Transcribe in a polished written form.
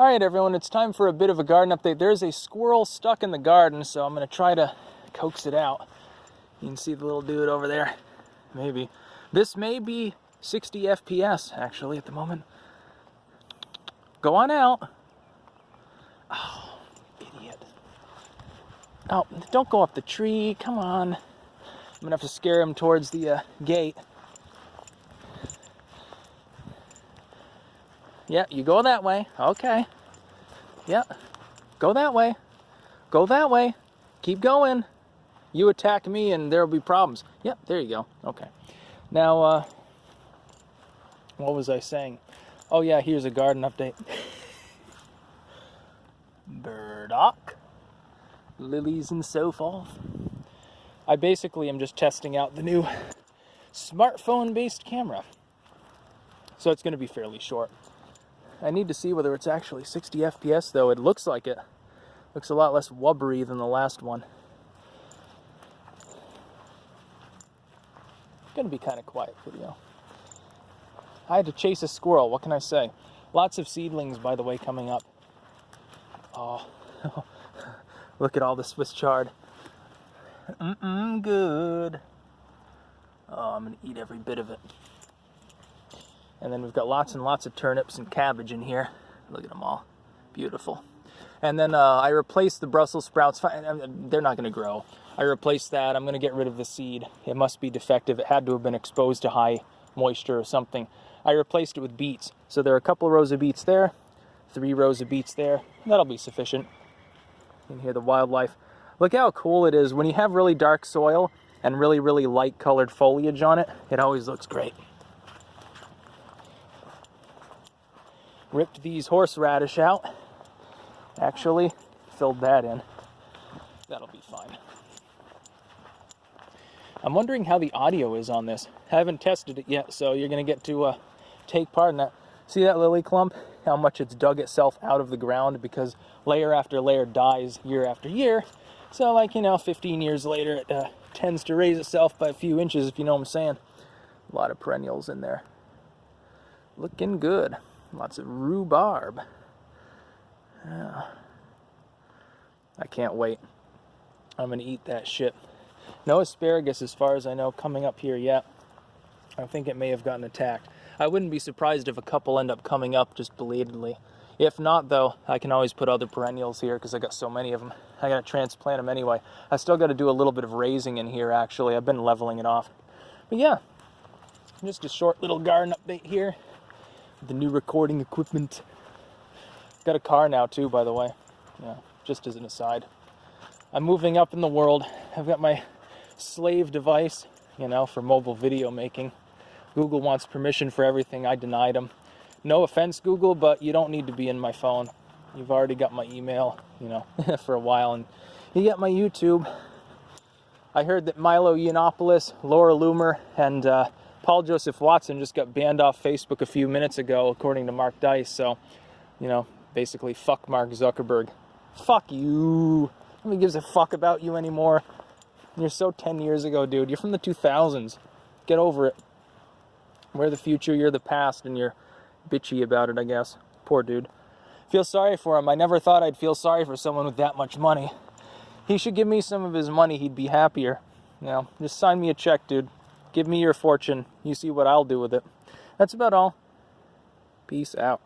Alright everyone, it's time for a bit of a garden update. There's a squirrel stuck in the garden, so I'm going to try to coax it out. You can see the little dude over there. Maybe. This may be 60 FPS, actually, at the moment. Go on out. Oh, idiot. Oh, don't go up the tree. Come on. I'm going to have to scare him towards the gate. Yeah, you go that way. Okay. Yeah. Go that way. Go that way. Keep going. You attack me and there'll be problems. Yep, there you go. Okay. Now, what was I saying? Oh yeah, here's a garden update. Burdock. Lilies and so forth. I basically am just testing out the new smartphone-based camera. So it's going to be fairly short. I need to see whether it's actually 60 FPS, though. It looks like it. Looks a lot less wubbery than the last one. It's going to be kind of quiet video. I had to chase a squirrel. What can I say? Lots of seedlings, by the way, coming up. Oh, look at all the Swiss chard. Good. Oh, I'm going to eat every bit of it. And then we've got lots and lots of turnips and cabbage in here. Look at them all. Beautiful. And then I replaced the Brussels sprouts. They're not going to grow. I replaced that. I'm going to get rid of the seed. It must be defective. It had to have been exposed to high moisture or something. I replaced it with beets. So there are a couple of rows of beets there. 3 rows of beets there. That'll be sufficient. You can hear the wildlife. Look how cool it is. When you have really dark soil and really, really light colored foliage on it, it always looks great. Ripped these horseradish out. Actually, filled that in. That'll be fine. I'm wondering how the audio is on this. I haven't tested it yet, so you're going to get to take part in that. See that lily clump? How much it's dug itself out of the ground because layer after layer dies year after year. So, like, 15 years later, it tends to raise itself by a few inches, if you know what I'm saying. A lot of perennials in there. Looking good. Lots of rhubarb. Yeah. I can't wait. I'm going to eat that shit. No asparagus, as far as I know, coming up here yet. I think it may have gotten attacked. I wouldn't be surprised if a couple end up coming up just belatedly. If not, though, I can always put other perennials here because I got so many of them. I got to transplant them anyway. I still got to do a little bit of raising in here, actually. I've been leveling it off. But yeah, just a short little garden update here. The new recording equipment. Got a car now too, by the way. Yeah, just as an aside. I'm moving up in the world. I've got my slave device, for mobile video making. Google wants permission for everything. I denied them. No offense, Google, but you don't need to be in my phone. You've already got my email, for a while, and you get my YouTube. I heard that Milo Yiannopoulos, Laura Loomer, and Paul Joseph Watson just got banned off Facebook a few minutes ago, according to Mark Dice. So, basically, fuck Mark Zuckerberg. Fuck you. Nobody gives a fuck about you anymore. You're so 10 years ago, dude. You're from the 2000s. Get over it. We're the future, you're the past, and you're bitchy about it, I guess. Poor dude. Feel sorry for him. I never thought I'd feel sorry for someone with that much money. He should give me some of his money. He'd be happier. Just sign me a check, dude. Give me your fortune. You see what I'll do with it. That's about all. Peace out.